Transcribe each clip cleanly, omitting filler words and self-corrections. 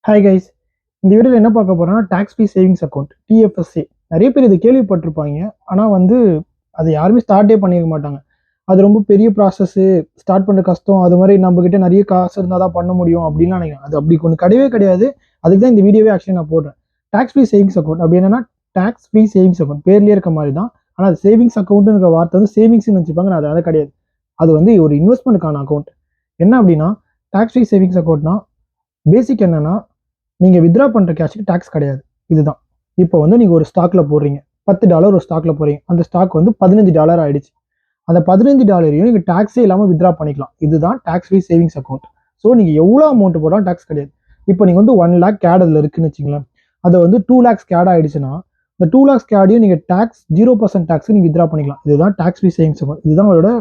Hi guys, இந்த வீடியோவில் என்ன பார்க்க போகிறோம்னா tax free savings account DFSA. நிறைய பேர் இது கேள்விப்பட்டிருப்பாங்க. ஆனால் அதை யாருமே ஸ்டார்ட்டே பண்ணியிருக்க மாட்டாங்க. அது ரொம்ப பெரிய ப்ராசஸ்ஸு, ஸ்டார்ட் பண்ணுற கஷ்டம், அது மாதிரி நம்மக்கிட்ட நிறைய காசு இருந்தால் தான் பண்ண முடியும் அப்படின்லாம் நினைக்கிறேன். அது அப்படி ஒன்று கிடையவே கிடையாது. அதுக்கு தான் இந்த வீடியோவே ஆக்சுவலி நான் போடுறேன். டாக்ஸ் ஃப்ரீ சேவிங்ஸ் அக்கௌண்ட் அப்படி என்னன்னா டாக்ஸ் ஃப்ரீ சேவிங்ஸ் அக்கௌண்ட் பேர்லேயே இருக்க மாதிரி தான். ஆனால் அது சேவிங்ஸ் அக்கௌண்ட்டுங்கிற வார்த்தை வந்து சேவிங்ஸ்னு நினச்சிப்பாங்க. அது கிடையாது. அது ஒரு இன்வெஸ்ட்மெண்ட்டுக்கான அக்கௌண்ட். என்ன அப்படின்னா டாக்ஸ் ஃப்ரீ சேவிங்ஸ் அக்கௌண்ட்னா பேசிக் என்னன்னா நீங்கள் வித்ரா பண்ணுற கேஷுக்கு டேக்ஸ் கிடையாது. இதுதான். இப்போ நீங்கள் ஒரு ஸ்டாக்ல போடுறீங்க, $10 ஒரு ஸ்டாக்ல போடுறீங்க. அந்த ஸ்டாக் $15 ஆயிடுச்சு. அந்த $15 நீங்கள் டேக்ஸே இல்லாமல் வித்ரா பண்ணிக்கலாம். இதுதான் tax free savings account. So நீங்கள் எவ்வளோ அமௌண்ட் போட்டாலும் டேக்ஸ் கிடையாது. இப்போ நீங்கள் 1 lakh கேட் அதில் இருக்குன்னு வச்சுங்களேன். அதை 2 lakhs கேட் ஆயிடுச்சுன்னா இந்த 2 lakhs கேடையும் நீங்கள் டேக்ஸ் 0% டேக்ஸ் நீங்கள் வித்ரா பண்ணிக்கலாம். இதுதான் டாக்ஸ் ஃப்ரீ சேவிங்ஸ் அக்கௌண்ட். இதுதான் அதோட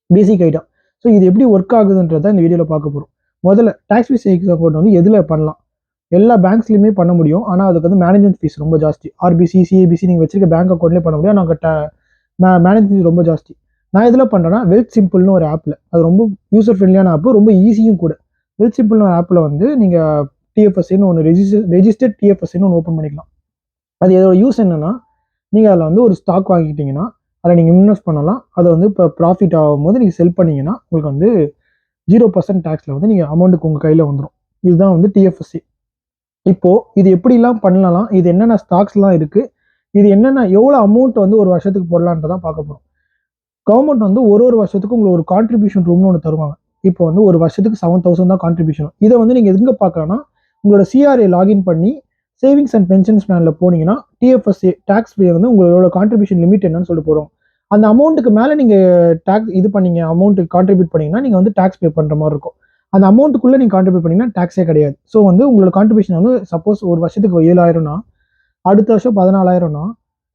பேசிக் ஐட்டம். ஸோ இது எப்படி ஒர்க் ஆகுதுன்றதை இந்த வீடியோவில் பார்க்க போகிறோம். முதல்ல டாக்ஸ் ஃப்ரீ சேவிங்ஸ் அக்கௌண்ட் எதில் பண்ணலாம்? எல்லா பேங்க்ஸ்லையுமே பண்ண முடியும். ஆனால் அதுக்கு மேனேஜ்மெண்ட் ஃபீஸ் ரொம்ப ஜாஸ்தி. ஆர்பிசி, சிஏபிசி நீங்கள் வச்சிருக்க பேங்க் அக்கௌண்ட்லேயே பண்ண முடியும். நாங்கள் மேனேஜ் ஃபீஸ் ரொம்ப ஜாஸ்தி. நான் இதில் பண்ணுறேன்னா வெல்த் சிம்பிள்னு ஒரு ஆப்பில், அது ரொம்ப யூசர் ஃப்ரெண்ட்லியான ஆப்பு, ரொம்ப ஈஸியும் கூட. வெல்த் சிம்பிள்னு ஒரு ஆப்பில் நீங்கள் டிஎஃப்எஸ்ஏன்னு ஒன்று ரெஜிஸ்டர்ட் டிஎஃப்எஸ்ஏன்னு ஒன்று ஓப்பன் பண்ணிக்கலாம். அது இதோட யூஸ் என்னன்னா, நீங்கள் அதில் ஒரு ஸ்டாக் வாங்கிக்கிட்டீங்கன்னா அதில் நீங்கள் இன்வெஸ்ட் பண்ணலாம். அதை இப்போ ப்ராஃபிட் ஆகும்போது நீங்கள் செல் பண்ணிங்கன்னா உங்களுக்கு 0% டேக்ஸில் நீங்கள் அமௌண்ட்டுக்கு உங்கள் கையில் வந்துடும். இதுதான் டிஎஃப்எஸ்ஏ. இப்போ இது எப்படிலாம் பண்ணலாம், இது என்னென்ன ஸ்டாக்ஸ்லாம் இருக்கு, இது என்னென்ன எவ்வளோ அமௌண்ட் ஒரு வருஷத்துக்கு போடலான்றதான் பார்க்க போகிறோம். கவர்மெண்ட் ஒரு வருஷத்துக்கு உங்களுக்கு ஒரு கான்ட்ரிபியூஷன் ரூம்னு ஒன்று தருவாங்க. இப்போ ஒரு வருஷத்துக்கு 7,000 தான் கான்ட்ரிபியூஷன். இதை நீங்கள் எங்க பார்க்கலாம்னா, உங்களோட சிஆர்ஏ லாகின் பண்ணி சேவிங்ஸ் அண்ட் பென்ஷன்ஸ் பிளான்ல போனீங்கன்னா டிஎஃப்எஸ்ஏ டாக்ஸ் ஃப்ரீ உங்களோட கான்ட்ரிபியூஷன் லிமிட் என்னன்னு சொல்லிட்டு போகிறோம். அந்த அமௌண்ட்டுக்கு மேலே நீங்கள் டாக்ஸ் இது பண்ணீங்க, அமௌண்ட் கான்ட்ரிபியூட் பண்ணீங்கன்னா நீங்கள் டாக்ஸ் பே பண்ணுற மாதிரி இருக்கும். அந்த அமௌண்ட்டுக்குள்ளே நீங்கள் கான்ட்ரிபியூட் பண்ணீங்கன்னா டேக்ஸே கிடையாது. ஸோ உங்களோட கான்ட்ரிபியூஷன் சப்போஸ் ஒரு வருஷத்துக்கு 7,000னா அடுத்த வருஷம் 14,000னா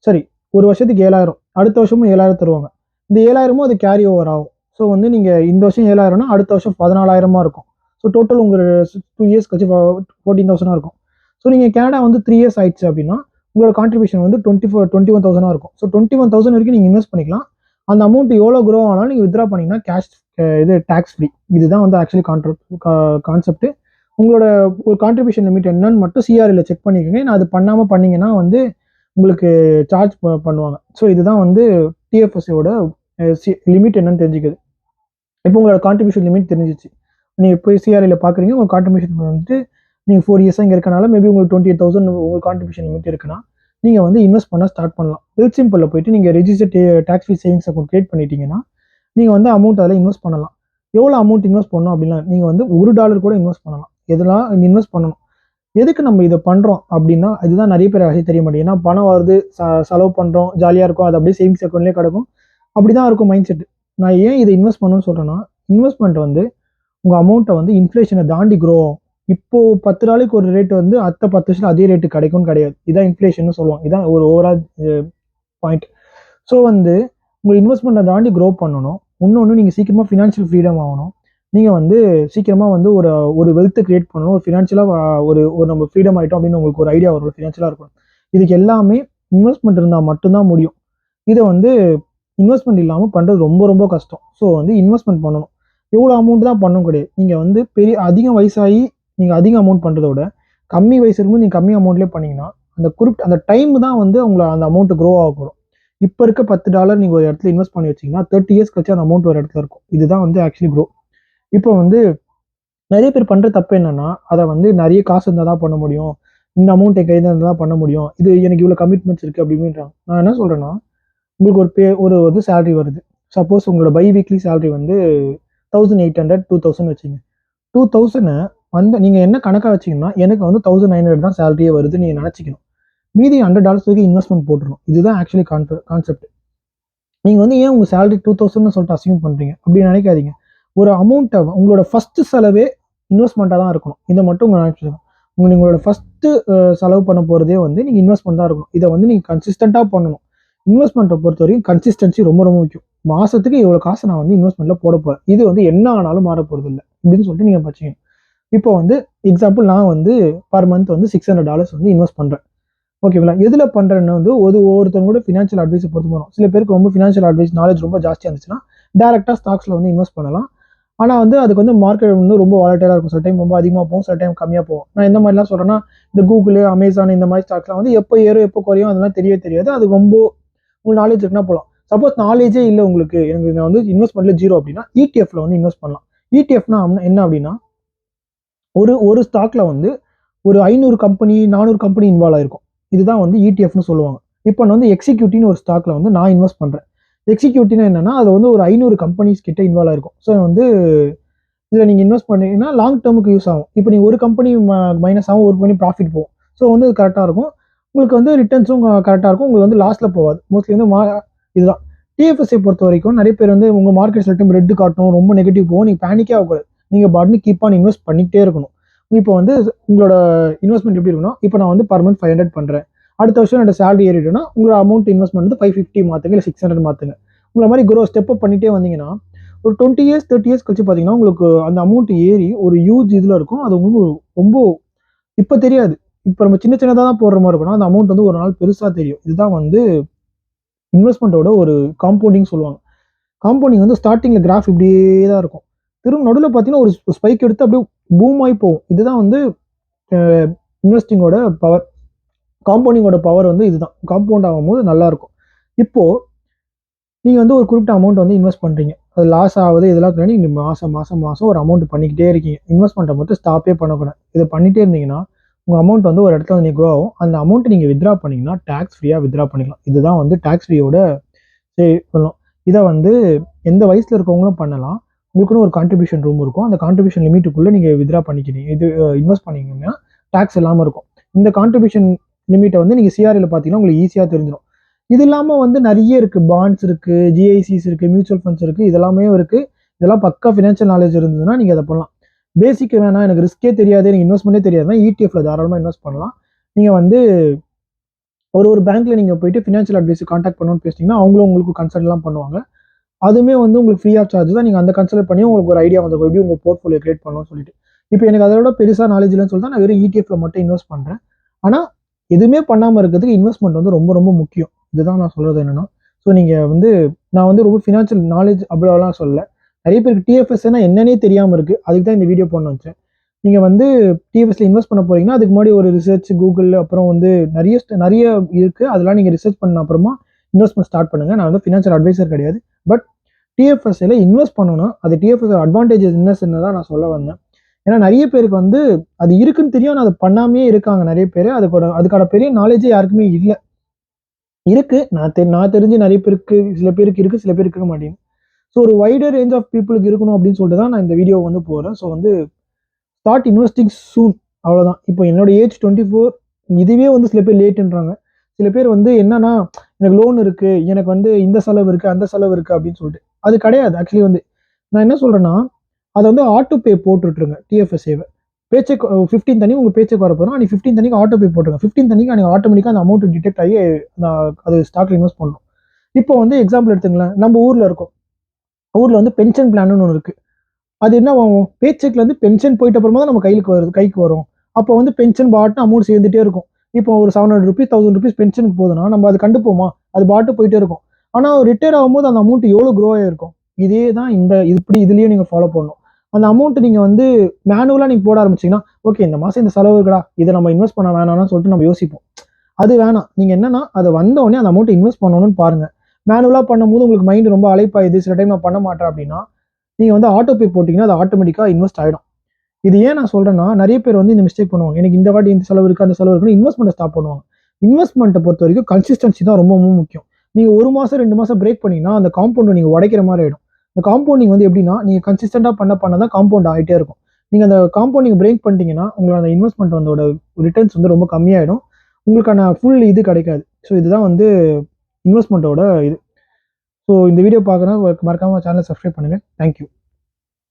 சரி, ஒரு வருஷத்துக்கு 7,000, அடுத்த வருஷமும் 7,000 தருவாங்க. இந்த 7,000மும் அது கேரி ஓவர் ஆகும். ஸோ நீங்கள் இந்த வருஷம் 7,000னா அடுத்த வருஷம் 14,000 இருக்கும். ஸோ டோட்டல் உங்கள் 2 years கழிச்சு 14,000 இருக்கும். ஸோ நீங்கள் கேனடா 3 years ஆயிடுச்சு அப்படின்னா உங்களோட கான்ட்ரிபியூஷன் 21,000 இருக்கும். ஸோ 21,000 வரைக்கும் நீங்கள் இன்வெஸ்ட் பண்ணிக்கலாம். அந்த அமௌண்ட் எவ்வளோ க்ரோ ஆனாலும் நீங்கள் வித்ரா பண்ணிங்கன்னா கேஷ் இது டேக்ஸ் ஃப்ரீ. இதுதான் ஆக்சுவலி கான்செப்ட். உங்களோட ஒரு கான்ட்ரிபியூஷன் லிமிட் என்னன்னு மட்டும் சிஆர்ஏல செக் பண்ணிக்கோங்க. நான் அது பண்ணாமல் பண்ணீங்கன்னா உங்களுக்கு சார்ஜ் பண்ணுவாங்க. ஸோ இதுதான் டிஎஃப்எஸ்ஏவோட லிமிட் என்னன்னு தெரிஞ்சுக்குது. இப்போ உங்களோட கான்ட்ரிபியூஷன் லிமிட் தெரிஞ்சிச்சு. நீங்கள் இப்போ சிஆர்ஏல பார்க்குறீங்க, உங்கள் கான்ட்ரிபியூஷன் நீங்கள் 4 years இங்கே இருக்கனால மேபி உங்களுக்கு 28,000 உங்கள் கான்ட்ரிபியூஷன் லிமிட் இருக்குன்னா நீங்கள் இன்வெஸ்ட் பண்ண ஸ்டார்ட் பண்ணலாம். வெல்த் சிம்பிளில் போயிட்டு நீங்கள் register tax free savings account create பண்ணிட்டீங்கன்னா நீங்கள் அமௌண்ட் அதில் இன்வெஸ்ட் பண்ணலாம். எவ்வளோ அமௌண்ட் இன்வெஸ்ட் பண்ணணும் அப்படின்னா நீங்கள் $1 கூட இன்வெஸ்ட் பண்ணலாம். எதெல்லாம் இன்வெஸ்ட் பண்ணணும். எதுக்கு நம்ம இதை பண்ணுறோம் அப்படின்னா இதுதான் நிறைய பேர் தெரிய மாட்டேங்குது. ஏன்னா பணம் வருது, செலவு பண்ணுறோம், ஜாலியாக இருக்கும், அது அப்படியே சேவிங்ஸ் அக்கௌண்ட்லேயே கிடக்கும். அப்படி தான் இருக்கும் மைண்ட் செட். நான் ஏன் இதை இன்வெஸ்ட் பண்ணணும்னு சொல்கிறேன்னா, இன்வெஸ்ட்மெண்ட் உங்கள் அமௌண்ட்டை இன்ஃப்ளேஷனை தாண்டி க்ரோ ஆகும். இப்போ $10 ஒரு ரேட் அடுத்த 10 வருஷத்துல அதே ரேட்டு கிடைக்கும்னு கிடையாது. இதான் இன்ஃப்ளேஷன் சொல்லுவாங்க. இதான் ஒரு ஓவரால் பாயிண்ட். ஸோ உங்கள் இன்வெஸ்ட்மெண்ட்டை தாண்டி க்ரோ பண்ணணும். இன்னொன்று நீங்கள் சீக்கிரமாக ஃபினான்ஷியல் ஃப்ரீடம் ஆகணும். நீங்கள் சீக்கிரமாக ஒரு வெல்த்தை கிரியேட் பண்ணணும். ஒரு ஃபினான்ஷியலாக ஒரு நம்ம ஃப்ரீடம் ஆகிட்டோம் அப்படின்னு உங்களுக்கு ஒரு ஐடியா வரும். ஃபினான்ஷியலாக இருக்கணும். இதுக்கு எல்லாமே இன்வெஸ்ட்மெண்ட் இருந்தால் மட்டும்தான் முடியும். இதை இன்வெஸ்ட்மெண்ட் இல்லாமல் பண்ணுறது ரொம்ப ரொம்ப கஷ்டம். ஸோ இன்வெஸ்ட்மெண்ட் பண்ணணும். எவ்வளோ அமௌண்ட் தான் பண்ணணும் கிடையாது. நீங்கள் அதிக வயசாகி நீங்கள் அதிக அமௌண்ட் பண்ணுறத விட கம்மி வயசு இருக்கும்போது நீங்கள் கம்மி அமௌண்ட்லேயே பண்ணிங்கன்னா அந்த டைம் தான் உங்களை அந்த அமௌண்ட் க்ரோ ஆகக்கூடும். இப்போ இருக்க $10 நீங்கள் ஒரு இடத்துல இன்வெஸ்ட் பண்ணி வச்சிங்கன்னா 30 years கழிச்சு அந்த அமௌண்ட் ஒரு இடத்துல இருக்கும். இதுதான் ஆக்சுவலி க்ரோ. இப்போ நிறைய பேர் பண்ணுற தப்பு என்னன்னா, அதை நிறைய காசு இருந்தால் தான் பண்ண முடியும், இந்த அமௌண்ட் என் கையில் இருந்தால் தான் பண்ண முடியும், இது எனக்கு இவ்வளோ கமிட்மெண்ட்ஸ் இருக்குது அப்படின்றாங்க. நான் என்ன சொல்கிறேன்னா, உங்களுக்கு ஒரு சேலரி வருது. சப்போஸ் உங்களோட பை வீக்லி சேலரி 1,800 2,000 வச்சுங்க. 2,000 நீங்கள் என்ன கணக்காக வச்சிங்கன்னா எனக்கு 1,900 தான் சேலரியே வருது நீங்கள் நினச்சிக்கணும். மீதி $100 இன்வெஸ்ட்மெண்ட் போட்டுருணும். இதுதான் ஆக்சுவலி கான்செப்ட். நீங்கள் ஏன் உங்கள் சேலரி 2,000 சொல்லிட்டு அசியூம் பண்ணுறீங்க அப்படின்னு நினைக்காதீங்க. ஒரு அமௌண்ட்டை உங்களோட ஃபஸ்ட்டு செலவே இன்வெஸ்ட்மெண்ட்டாக தான் இருக்கணும். இதை மட்டும் உங்கள் நினைச்சிருக்கோம். உங்களோட ஃபஸ்ட்டு செலவு பண்ண போகிறதே நீங்கள் இன்வெஸ்ட்மெண்ட் தான் இருக்கணும். இதை நீங்கள் கன்சிஸ்டண்ட்டாக பண்ணணும். இன்வெஸ்ட்மெண்ட்டை பொறுத்த வரைக்கும் கன்சிஸ்டன்சி ரொம்ப ரொம்ப முக்கியம். மாதத்துக்கு இவ்வளோ காசு நான் இன்வெஸ்ட்மெண்ட்டில் போட போகிறேன், இது என்ன ஆனாலும் மாற போகிறது இல்லை அப்படின்னு சொல்லிட்டு நீங்கள் வச்சுக்கணும். இப்போ எக்ஸாம்பிள் நான் பர் மந்த் $600 இன்வெஸ்ட் பண்ணுறேன். ஓகேங்களா? எதில் பண்ணுறேன்னு ஒவ்வொருத்தவங்க கூட ஃபினான்ஷியல் அட்வைஸை பொறுத்து போகிறோம். சில பேருக்கு ரொம்ப ஃபினான்ஷியல் அட்வைஸ் நாலேஜ் ரொம்ப ஜாஸ்தியாக இருந்துச்சுன்னா டேரெக்டாக ஸ்டாக்ஸில் இன்வெஸ்ட் பண்ணலாம். ஆனால் வந்து அதுக்கு வந்து மார்க்கெட் வந்து ரொம்ப வாலட்டைலாக இருக்கும். சில டைம் ரொம்ப அதிகமாக போகும், சில டைம் கம்மியாக போகும். நான் எந்த மாதிரிலாம் சொல்கிறேன்னா, இந்த கூகுள், அமேசான் இந்த மாதிரி ஸ்டாக்ஸ்லாம் வந்து எப்போ ஏறும் எப்போ குறையும் அதெல்லாம் தெரியவே தெரியாது. அது ரொம்ப உங்களுக்கு நாலேஜ் இருக்குன்னா போகலாம். சப்போஸ் நாலேஜே இல்லை உங்களுக்கு, எனக்கு நான் வந்து இன்வெஸ்ட்மெண்ட்ல ஜீரோ அப்படின்னா இடிஎஃப்ல வந்து இன்வெஸ்ட் பண்ணலாம். இடிஎஃப்னா என்ன அப்படின்னா, ஒரு ஒரு ஸ்டாக்ல வந்து ஒரு 500 கம்பெனி 400 கம்பெனி இன்வால்வ் ஆயிருக்கும். இதுதான் வந்து இடிஎஃப்னு சொல்லுவாங்க. இப்போ நான் வந்து எக்ஸிக்யூட்டிவ்னு ஒரு ஸ்டாக்ல வந்து நான் இன்வெஸ்ட் பண்றேன். எக்ஸிக்யூட்டிவ்னா என்னன்னா, அது வந்து ஒரு 500 கம்பெனிஸ் கிட்ட இன்வால்வ் ஆயிருக்கும். ஸோ வந்து இதில் நீங்கள் இன்வெஸ்ட் பண்ணீங்கன்னா லாங் டேர்முக்கு யூஸ் ஆகும். இப்போ நீங்கள் ஒரு கம்பெனி மைனஸ் ஆகும், ஒரு கம்பெனி ப்ராஃபிட் போகும். ஸோ வந்து அது கரெக்டாக இருக்கும். உங்களுக்கு வந்து ரிட்டர்ன்ஸும் கரெக்டாக இருக்கும். உங்களுக்கு வந்து லாஸில் போகாது. மோஸ்ட்லி வந்து இதுதான் டிஎஃப்எஸ்ஐ பொறுத்த வரைக்கும் நிறைய பேர் வந்து உங்கள் மார்க்கெட் சில டைம் ரெட்டு காட்டும், ரொம்ப நெகட்டிவ் போகும். நீங்கள் பேனிக்கே ஆகக்கூடாது. நீங்கள் பாட்னு கீப் ஆன் இன்வெஸ்ட் பண்ணிக்கிட்டே இருக்கணும். இப்போ வந்து உங்களோட இன்வெஸ்ட்மெண்ட் எப்படி இருக்கணும், இப்போ நான் வந்து பர் மந்த் 500 பண்ணுறேன். அடுத்த வருஷம் என்னோட சேலரி ஏறிடுன்னா உங்களோட அமௌண்ட் இன்வெஸ்ட்மெண்ட் வந்து 550 மாற்றுங்க, இல்லை 600 மாற்றுங்க. உங்களை மாதிரி குரோ ஸ்டெப் அப் பண்ணிட்டே வந்தீங்கன்னா ஒரு 20 இயர்ஸ் 30 இயர்ஸ் கழிச்சு பார்த்தீங்கன்னா உங்களுக்கு அந்த அமௌண்ட் ஏறி ஒரு ஹியூஜ் இதில் இருக்கும். அது உங்களுக்கு ரொம்ப இப்போ தெரியாது. இப்போ நம்ம சின்ன சின்னதாக தான் போடுற மாதிரி இருக்கணும். அந்த அமௌண்ட் வந்து ஒரு நாள் பெருசாக தெரியும். இதுதான் வந்து இன்வெஸ்ட்மெண்ட்டோட ஒரு காம்பவுண்டிங் சொல்லுவாங்க. காம்பவுண்டிங் வந்து ஸ்டார்டிங்கில் கிராஃப் இப்படியே தான் இருக்கும். திரும்ப நடுவில் பார்த்தீங்கன்னா ஒரு ஸ்பைக் எடுத்து அப்படியே பூம் ஆகி போகும். இதுதான் வந்து இன்வெஸ்டிங்கோட பவர். காம்பவுண்டிங்கோட பவர் வந்து இதுதான். காம்பவுண்ட் ஆகும்போது நல்லா இருக்கும். இப்போ நீங்கள் வந்து ஒரு குறிப்பிட்ட அமௌண்ட் வந்து இன்வெஸ்ட் பண்ணுறீங்க. அது லாஸ் ஆகுது இதெல்லாம் தாண்டி நீங்கள் மாதம் மாதம் மாதம் ஒரு அமௌண்ட் பண்ணிக்கிட்டே இருக்கீங்க. இன்வெஸ்ட்மெண்ட்டை மட்டும் ஸ்டாப்பே பண்ணக்கூடாது. இதை பண்ணிகிட்டே இருந்தீங்கன்னா உங்கள் அமௌண்ட் வந்து ஒரு இடத்துல வந்து க்ரோ ஆகும். அந்த அமௌண்ட்டை நீங்கள் வித்ரா பண்ணிங்கன்னா டேக்ஸ் ஃப்ரீயாக வித்ரா பண்ணிக்கலாம். இதுதான் வந்து டேக்ஸ் ஃப்ரீயோட சொல்லணும். இதை வந்து எந்த வயசில் இருக்கவங்களும் பண்ணலாம். உங்களுக்குன்னு ஒரு கான்ட்ரிபியூஷன் ரூம் இருக்கும். அந்த கான்ட்ரிபியூஷன் லிமிட்டுக்குள்ளே நீங்கள் வித்ரா பண்ணிக்கிறீங்க, இது இன்வெஸ்ட் பண்ணிங்கன்னா டேக்ஸ் இல்லாமல் இருக்கும். இந்த கான்ட்ரிபியூஷன் லிமிட்டை வந்து நீங்கள் சிஆர்ஏல பார்த்தீங்கன்னா உங்களுக்கு ஈஸியாக தெரிஞ்சிடும். இது இல்லாமல் வந்து நிறைய இருக்குது. பாண்ட்ஸ் இருக்குது, ஜிஐசிஸ் இருக்குது, மியூச்சுவல் ஃபண்ட்ஸ் இருக்குது, இதெல்லாமே இருக்குது. இதெல்லாம் பக்கா ஃபினான்ஷியல் நாலேஜ் இருந்ததுன்னா நீங்கள் அதை பண்ணலாம். பேசிக் வேணாம் எனக்கு ரிஸ்க்கே தெரியாது, எனக்கு இன்வெஸ்ட்மெண்ட்டே தெரியாதுன்னா இடிஎஃப்ல தாராளமாக இன்வெஸ்ட் பண்ணலாம். நீங்கள் வந்து ஒரு பேங்க்ல நீங்கள் போயிட்டு ஃபினான்ஷியல் அட்வைஸ் கான்டாக்ட் பண்ணணும்னு பேசிட்டீங்கன்னா அவங்களும் உங்களுக்கு கன்சல்ட்லாம் பண்ணுவாங்க. அதுவுமே வந்து உங்களுக்கு ஃப்ரீ ஆஃப் சார்ஜ் தான். நீங்கள் அந்த கன்சல்ட் பண்ணி உங்களுக்கு ஒரு ஐடியா வந்து எப்படி உங்கள் போர்ட்ஃபோலியோ கிரியேட் பண்ணணும்னு சொல்லிட்டு. இப்போ எனக்கு அதோட பெருசாக நாலேஜ் இல்லைன்னு சொல்லிட்டு நான் வெறும் இடிஎஃப்ல மட்டும் இன்வெஸ்ட் பண்ணுறேன். ஆனால் எதுவுமே பண்ணாமல் இருக்கிறதுக்கு இன்வெஸ்ட்மெண்ட் வந்து ரொம்ப ரொம்ப முக்கியம். இதுதான் நான் சொல்கிறது என்னன்னா, ஸோ நீங்கள் வந்து நான் வந்து ரொம்ப ஃபினான்ஷியல் நாலேஜ் அப்படிலாம் சொல்லலை. நிறைய பேருக்கு டிஎஃப்எஸ்னா என்னன்னே தெரியாமல் இருக்குது. அதுக்கு தான் இந்த வீடியோ பண்ண வச்சேன். நீங்கள் வந்து டிஎஃப்எஸ்ல இன்வெஸ்ட் பண்ண போறீங்கன்னா அதுக்கு முன்னாடி ஒரு ரிசர்ச் கூகுள் அப்புறம் வந்து நிறைய இருக்குது. அதெல்லாம் நீங்கள் ரிசர்ச் பண்ண அப்புறமா இன்வெஸ்ட்மெண்ட் ஸ்டார்ட் பண்ணுங்கள். நான் வந்து ஃபினான்ஷியல் அட்வைசர் கிடையாது. பட் டிஎஃப்எஸ்ல இன்வெஸ்ட் பண்ணணும். அது டிஎஃப்எஸ் அட்வான்டேஜஸ் என்னன்னு தான் நான் சொல்ல வந்தேன். ஏன்னா நிறைய பேருக்கு வந்து அது இருக்குன்னு தெரியும், ஆனால் அதை பண்ணாமே இருக்காங்க நிறைய பேர். அதுக்கான பெரிய நாலேஜே யாருக்குமே இல்லை. இருக்கு நான் தெரிஞ்சு நிறைய பேருக்கு, சில பேருக்கு இருக்கு, சில பேருக்கு இருக்க மாட்டேங்குது. ஸோ ஒரு வைடர் ரேஞ்ச் ஆஃப் பீப்புளுக்கு இருக்கணும் அப்படின்னு சொல்லிட்டு தான் நான் இந்த வீடியோ வந்து போகிறேன். ஸோ வந்து ஸ்டார்ட் இன்வெஸ்டிங் சூன், அவ்வளோதான். இப்போ என்னோட ஏஜ் 24. இதுவே வந்து சில பேர் லேட்டுன்றாங்க. சில பேர் வந்து என்னன்னா எனக்கு லோன் இருக்கு, எனக்கு வந்து இந்த செலவு இருக்கு, அந்த செலவு இருக்கு அப்படின்னு சொல்லிட்டு. அது கிடையாது. ஆக்சுவலி வந்து நான் என்ன சொல்றேன்னா, அதை வந்து ஆட்டோ பே போட்டுருங்க டிஎஃப்எஸ்ஏவை. பேச்செக் 15 தண்ணி உங்கள் பேச்செக் வர போகிறோம். நீங்கள் 15 தண்ணிக்கு ஆட்டோ பே போட்டுருங்க. 15 தண்ணிக்கு நீங்கள் ஆட்டோமேட்டிக்காக அந்த அமௌண்ட் டிடெக்ட் ஆகி அது ஸ்டாக்ல இன்வெஸ்ட் பண்ணணும். இப்போ வந்து எக்ஸாம்பிள் எடுத்துங்களேன், நம்ம ஊரில் இருக்கோம். ஊரில் வந்து பென்ஷன் பிளான்னு ஒன்று இருக்குது. அது என்ன ஆகும், பேச்செக்லேருந்து பென்ஷன் போயிட்ட அப்புறமா தான் நம்ம கைக்கு வரும். அப்போ வந்து பென்ஷன் பாட்டு அமௌண்ட் சேர்ந்துட்டே இருக்கும். இப்போ ஒரு 700 ருபீஸ் 1000 ருபீஸ் பென்ஷனுக்கு போகுதுன்னா நம்ம அது கண்டுப்போமா, அது பாட்டு போயிட்டே இருக்கும். ஆனால் ரிட்டையர் ஆகும்போது அந்த அமௌண்ட் எவ்வளோ க்ரோ ஆகிருக்கும். இதே தான் இப்படி இதுலேயே நீங்கள் ஃபாலோ பண்ணணும். அந்த அமௌண்ட் நீங்கள் வந்து மேனுவலாக நீங்கள் போட ஆரம்பிச்சிங்கன்னா, ஓகே இந்த மாதம் இந்த செலவு இருக்குடா, இதை நம்ம இன்வெஸ்ட் பண்ண வேணாம்னு சொல்லிட்டு நம்ம யோசிப்போம். அது வேணாம். நீங்கள் என்னன்னா அதை வந்த உடனே அந்த அமௌண்ட் இன்வெஸ்ட் பண்ணணும்னு பாருங்க. மேனுவலாக பண்ணும்போது உங்களுக்கு மைண்ட் ரொம்ப அலைப்பாயுது, சில டைம் நான் பண்ண மாட்டேன் அப்படின்னா நீங்கள் வந்து ஆட்டோ பே போட்டிங்கன்னா அது ஆட்டோமேட்டிக்காக இன்வெஸ்ட் ஆகிடும். இது ஏன் நான் சொல்கிறேன்னா, நிறைய பேர் வந்து இந்த மிஸ்டேக் பண்ணுவாங்க. எனக்கு இந்த வாட்டி இந்த செலவு இருக்குது, அந்த செலவு இருக்குன்னு இன்வெஸ்ட்மெண்ட்டை ஸ்டாப் பண்ணுவாங்க. இன்வெஸ்ட்மெண்ட்டை பொறுத்த வரைக்கும் கன்சிஸ்டன்சி தான் ரொம்ப ரொம்ப முக்கியம். நீங்கள் 1 மாதம் 2 மாதம் பிரேக் பண்ணிங்கன்னா அந்த காம்பவுண்டை நீங்கள் உடைக்கிற மாதிரி ஆகிடும். இந்த காம்பவுண்டிங் வந்து எப்படின்னா, நீங்கள் கன்சிஸ்டண்டாக பண்ண தான் காம்பவுண்ட் ஆகிட்டே இருக்கும். நீங்கள் அந்த காம்பவுண்டிங் பிரேக் பண்ணிட்டீங்கன்னா உங்களோட அந்த இன்வெஸ்ட்மெண்ட் வந்தோட ரிட்டர்ன்ஸ் வந்து ரொம்ப கம்மியாயிடும். உங்களுக்கான ஃபுல் இது கிடைக்காது. ஸோ இதுதான் வந்து இன்வெஸ்ட்மெண்ட்டோட இது. ஸோ இந்த வீடியோ பார்க்குறேன், மறக்காமல் சேனலை சப்ஸ்கிரைப் பண்ணுங்கள். தேங்க்யூ.